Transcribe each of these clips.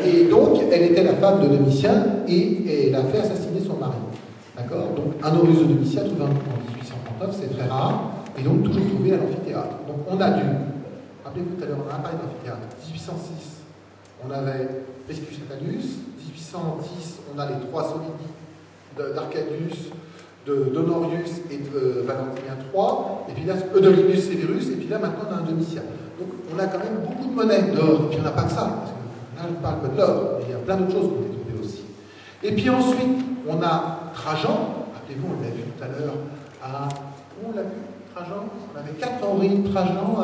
Et donc, elle était la femme de Domitien et elle a fait assassiner son mari. D'accord? Donc, un Horus de Domitien trouvé en 1839, c'est très rare, et donc toujours trouvé à l'amphithéâtre. Donc, on a dû, rappelez-vous tout à l'heure, on a parlé d'amphithéâtre, 1806, on avait Priscus Attalus, 1810, on a les trois solidi d'Arcadius, d'Honorius et de Valentinien III, et puis là, Eudolibus Severus, et puis là, maintenant, on a un Domitien. Donc, on a quand même beaucoup de monnaie d'or, et puis on n'a pas que ça, parce que là, je parle pas de l'or, mais il y a plein d'autres choses qu'on a trouvées aussi. Et puis ensuite, on a Trajan, rappelez-vous, on l'a vu tout à l'heure, où on l'a vu, Trajan? On avait 4 Henri Trajan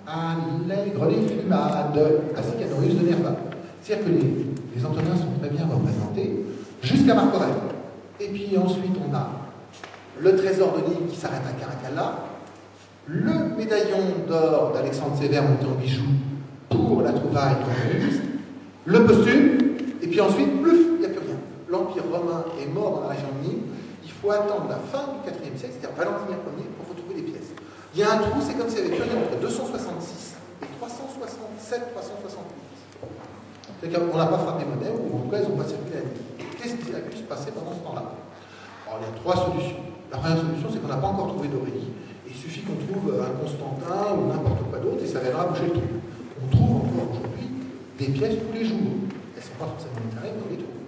à Allègre les Fumades, ainsi qu'à Norus de Nerva. C'est-à-dire que les Antonins sont très bien représentés, jusqu'à Marc Aurèle. Et puis ensuite, on a le trésor de Nîmes qui s'arrête à Caracalla, le médaillon d'or d'Alexandre Sévère monté en bijoux pour la trouvaille de Romulus, le posthume, et puis ensuite, plouf, il n'y a plus rien. L'Empire romain est mort dans la région de Nîmes, il faut attendre la fin du IVe siècle, c'est-à-dire Valentinien Ier, pour retrouver les pièces. Il y a un trou, c'est comme s'il y avait plus rien entre 266 et 367, 368. C'est-à-dire qu'on n'a pas frappé monnaie, ou en tout cas, ils n'ont pas circulé à Nîmes. Qu'est-ce qui a pu se passer pendant ce temps-là? Alors, il y a 3 solutions. La première solution, c'est qu'on n'a pas encore trouvé d'Aurélie. Il suffit qu'on trouve un Constantin ou n'importe quoi d'autre et ça viendra boucher le trou. On trouve encore aujourd'hui des pièces tous les jours. Elles ne sont pas forcément intéressantes, mais on les trouve.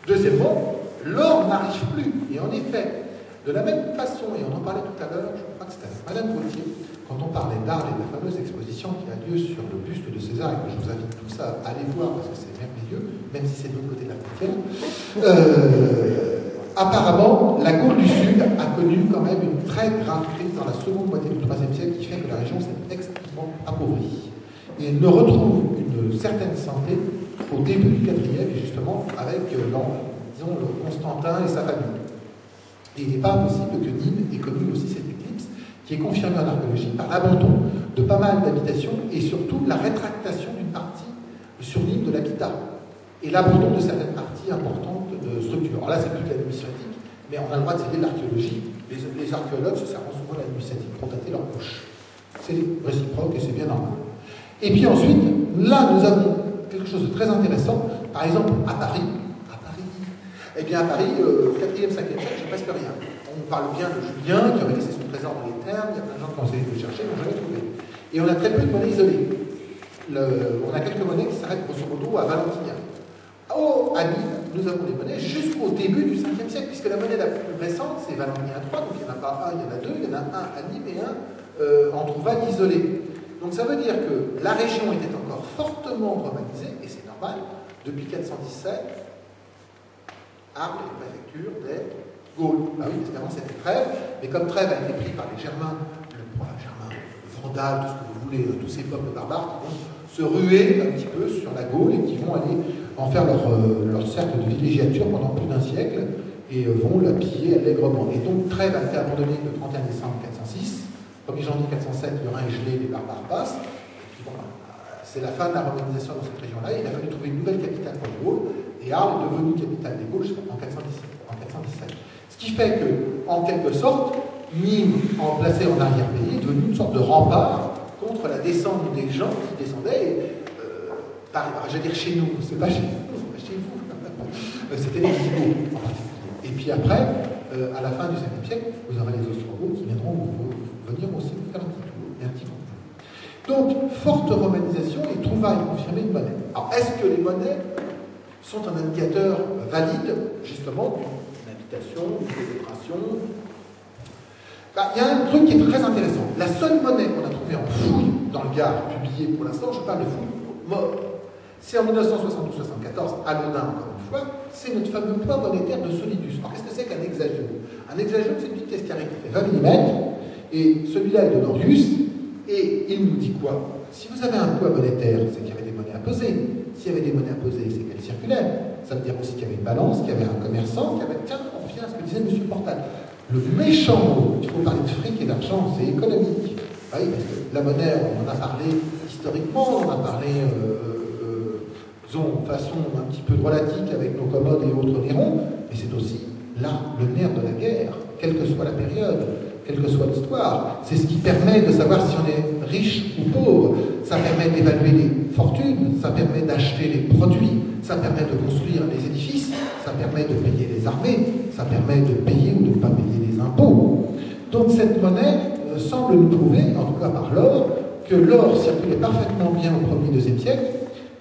Deuxièmement, l'or n'arrive plus. Et en effet, de la même façon, et on en parlait tout à l'heure, je crois que c'était avec Madame Gauthier, quand on parlait d'Arles et de la fameuse exposition qui a lieu sur le buste de César, et que je vous invite tout ça à aller voir parce que c'est merveilleux, même si c'est de l'autre côté de la frontière. Apparemment, la Gaule du Sud a connu quand même une très grave crise dans la seconde moitié du IIIe siècle qui fait que la région s'est extrêmement appauvrie. Et elle ne retrouve une certaine santé au début du IVe, et justement avec, disons, le Constantin et sa famille. Et il n'est pas impossible que Nîmes ait connu aussi cette éclipse qui est confirmée en archéologie par l'abandon de pas mal d'habitations et surtout la rétractation d'une partie sur Nîmes de l'habitat et l'abandon de certaines parties importantes de structures. Alors là, c'est plus de l'administratique, mais on a le droit de citer de l'archéologie. Les archéologues se servent souvent de l'administratique pour tâter leur poche. C'est réciproque et c'est bien normal. Et puis ensuite, là, nous avons quelque chose de très intéressant. Par exemple, à Paris, eh bien, à Paris, 4e, 5e siècle, j'ai presque rien. On parle bien de Julien, qui avait laissé son trésor dans les termes, il y a plein de gens qui ont essayé de le chercher, mais on n'a jamais trouvé. Et on a très peu de monnaies isolées. On a quelques monnaies qui s'arrêtent grosso modo à Valentinien. À Nîmes, nous avons des monnaies jusqu'au début du 5e siècle, puisque la monnaie la plus récente, c'est Valentinien III, donc il n'y en a pas un, il y en a deux, il y en a un à Nîmes et un en trouvaille isolée. Donc ça veut dire que la région était encore fortement romanisée, et c'est normal, depuis 417, Arles est préfecture des Gaules. Ah oui, parce qu'avant c'était Trèves, mais comme Trèves a été pris par les Germains, le Vandales, tout ce que vous voulez, tous ces peuples barbares qui vont se ruer un petit peu sur la Gaule et qui vont aller en faire leur cercle de villégiature pendant plus d'un siècle et vont la piller allègrement. Et donc Trèves a été abandonnée le 31 décembre 406, 1er janvier 407, le Rhin est gelé, les barbares passent. Et puis bon, c'est la fin de la romanisation dans cette région-là. Il a fallu trouver une nouvelle capitale pour les Gaules. Et Arles est devenue capitale des Gaules en 417. Ce qui fait que, en quelque sorte, Nîmes, placé en arrière-pays, est devenu une sorte de rempart contre la descente des gens qui descendaient. Je veux dire chez nous, c'est pas chez nous, c'est pas chez vous. C'était les Visigoths en particulier. Et puis après, à la fin du 5e siècle, vous aurez les Ostrogoths qui viendront venir aussi vous faire un petit tour et un petit concours. Donc, forte romanisation et trouvailles confirmées de monnaie. Alors, est-ce que les monnaies sont un indicateur valide, justement, d'une habitation, d'une pénétration? Il y a un truc qui est très intéressant. La seule monnaie qu'on a trouvée en fouille dans le Gard, publiée pour l'instant, je parle de fouille mort, c'est en 1972-74, à Lodin, encore une fois, c'est notre fameux poids monétaire de Solidus. Alors, qu'est-ce que c'est qu'un hexagone? Un hexagone, c'est une petite pièce carrée qui fait 20 mm, et celui-là est de Norius, et il nous dit quoi? Si vous avez un poids monétaire, c'est qu'il y avait des monnaies à peser. S'il y avait des monnaies à peser, c'est qu'elles circulaient. Ça veut dire aussi qu'il y avait une balance, qu'il y avait un commerçant, qu'il y avait... Tiens, on revient à ce que disait M. Portal. Le méchant mot, il faut parler de fric et d'argent, c'est économique. Oui, parce que la monnaie, on en a parlé historiquement, on en a parlé, disons, de façon un petit peu drôlatique avec nos commodes et autres Néron, mais c'est aussi là le nerf de la guerre, quelle que soit la période, quelle que soit l'histoire. C'est ce qui permet de savoir si on est riche ou pauvre. Ça permet d'évaluer les fortunes, ça permet d'acheter les produits, ça permet de construire les édifices, ça permet de payer les armées, ça permet de payer ou de ne pas payer les impôts. Donc cette monnaie semble nous prouver, en tout cas par l'or, que l'or circulait parfaitement bien au 1er et 2e siècle,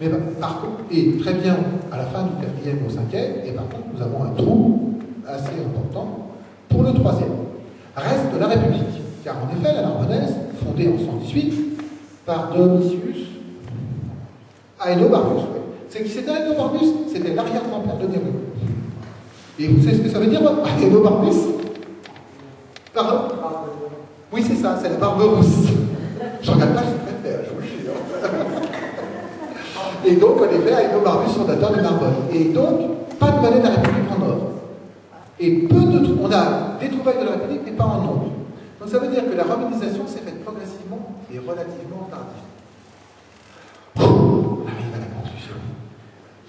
mais par contre, et très bien à la fin du 4e au 5e, et par contre nous avons un trou assez important pour le 3e. Reste de la République, car en effet la Narbonnaise, fondée en 118 par Dionysius Aenobarbus. C'est qui c'était Aenobarbus? C'était l'arrière-grand-père de Néron. Et vous savez ce que ça veut dire, Aenobarbus? Pardon? Oui, c'est ça, c'est la barbe rousse. Je regarde pas, je préfère, je vous le jure. Et donc, en effet, Aenobarbus, fondateur de Narbonne. Et donc, pas de monnaie de la République en or. Et on a des trouvailles de la République, mais pas en nombre. Donc ça veut dire que la romanisation s'est faite progressivement et relativement tardivement. On arrive à la conclusion.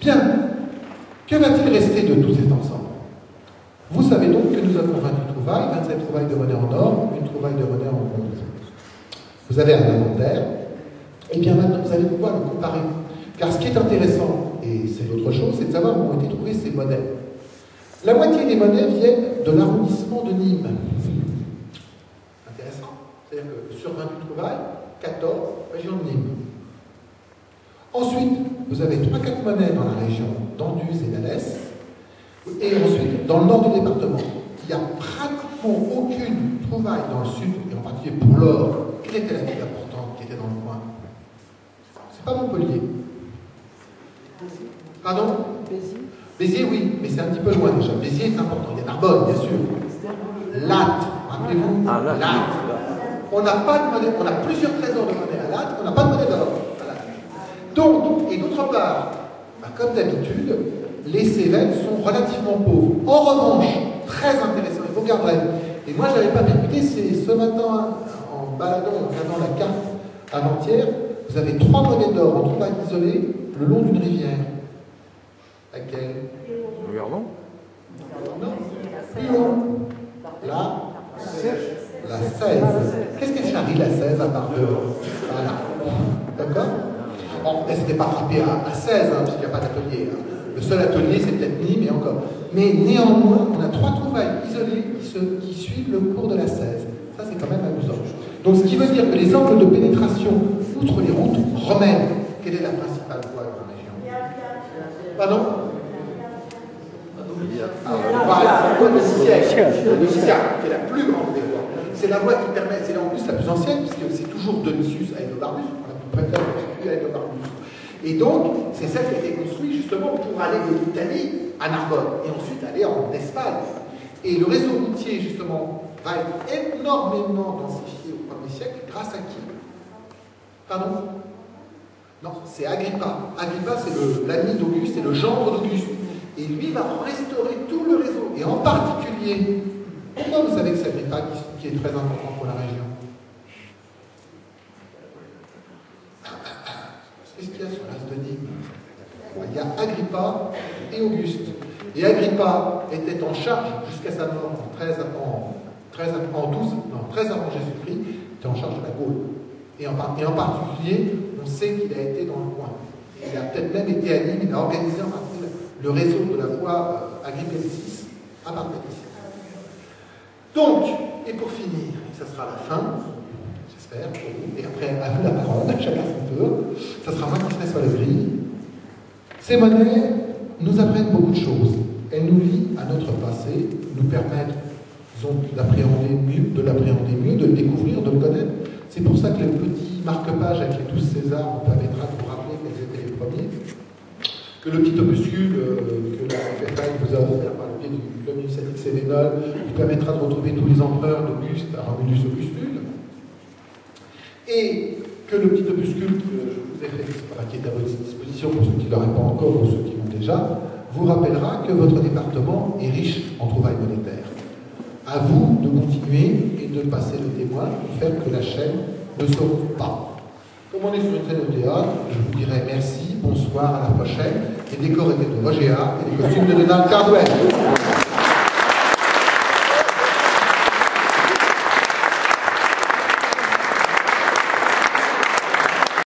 Bien, que va-t-il rester de tout cet ensemble? Vous savez donc que nous avons 28 trouvailles, 27 trouvailles de monnaie en or, une trouvaille de monnaie en bronze. Vous avez un inventaire, et bien maintenant vous allez pouvoir le comparer. Car ce qui est intéressant, et c'est l'autre chose, c'est de savoir où ont été trouvées ces monnaies. La moitié des monnaies viennent de l'arrondissement de Nîmes. Intéressant. C'est-à-dire que sur 28 trouvailles, 14 région de Nîmes. Ensuite, vous avez 3-4 monnaies dans la région d'Anduze et d'Alès. Et ensuite, dans le nord du département, il n'y a pratiquement aucune trouvaille dans le sud, et en particulier pour l'or. Quelle était la ville importante qui était dans le coin? C'est pas Montpellier. Pardon? Béziers, oui, mais c'est un petit peu loin déjà. Béziers est important. Il y a Narbonne, bien sûr. Latte, rappelez-vous, Latte. On n'a pas de monnaie, on a plusieurs trésors de monnaie à Latte, on n'a pas de monnaie d'or à Latte. Donc, et d'autre part, comme d'habitude, les Cévennes sont relativement pauvres. En revanche, très intéressant, il faut regarder. Et moi, je n'avais pas percuté, c'est ce matin, en baladant, en regardant la carte avant-hier, vous avez 3 monnaies d'or en trouvailles isolées le long d'une rivière. Laquelle? Regardons. Non. Plus haut. Là, la 16. Qu'est-ce qu'elle charrie, la 16, à part de... Voilà. D'accord? Bon, elle ne s'était pas frappée à 16, hein, puisqu'il n'y a pas d'atelier. Hein. Le seul atelier, c'est peut-être Nîmes, et encore. Mais néanmoins, on a 3 trouvailles isolées qui suivent le cours de la 16. Ça, c'est quand même amusant. Donc, ce qui veut dire que les angles de pénétration, outre les routes romaines, quelle est la principale voie dans la région? Pardon? Voilà, la voie de Siciaque, qui est la plus grande des voies. C'est la voie qui permet, c'est en plus la plus ancienne, puisque c'est toujours Dionysius Aenobarbus, on préfère Aenobarbus. Et donc, c'est celle qui a été construite justement pour aller de l'Italie à Narbonne, et ensuite aller en Espagne. Et le réseau routier, justement, va être énormément densifié au 1er siècle, grâce à qui? Pardon? Non, c'est Agrippa. Agrippa, c'est l'ami d'Auguste, c'est le gendre d'Auguste. Et lui va restaurer tout le réseau. Et en particulier, pourquoi vous savez que c'est Agrippa qui est très important pour la région? Qu'est-ce qu'il y a sur l'as de Nîmes? Il y a Agrippa et Auguste. Et Agrippa était en charge jusqu'à sa mort en 13 avant Jésus-Christ, était en charge de la Gaule. Et en particulier, on sait qu'il a été dans le coin. Il a peut-être même été à Nîmes, il a organisé en partie le réseau de la voie Agrippensis à partir d'ici. Donc, et pour finir, et ça sera la fin, j'espère, pour vous, et après, à vous la parole, chacun son tour, ça sera moi qui serai sur la grille. Ces monnaies nous apprennent beaucoup de choses. Elles nous lient à notre passé, nous permettent de l'appréhender mieux, de le découvrir, de le connaître. C'est pour ça que le petit marque-page avec les 12 Césars vous permettra de vous rappeler quels étaient les premiers. Que le petit opuscule que la FFI vous a offert par le biais du Club initiatique Cévenol vous permettra de retrouver tous les empereurs d'Auguste à Romulus Augustule. Et que le petit opuscule que je vous ai fait, qui est à votre disposition pour ceux qui ne l'auraient pas encore ou ceux qui l'ont déjà, vous rappellera que votre département est riche en trouvailles monétaires. À vous de continuer et de passer le témoin pour faire que la chaîne ne se rompe pas. Comme on est sur une scène de théâtre, je vous dirai merci, bonsoir, à la prochaine. Les décors étaient de Roger Hart et les costumes de Donald Cardwell.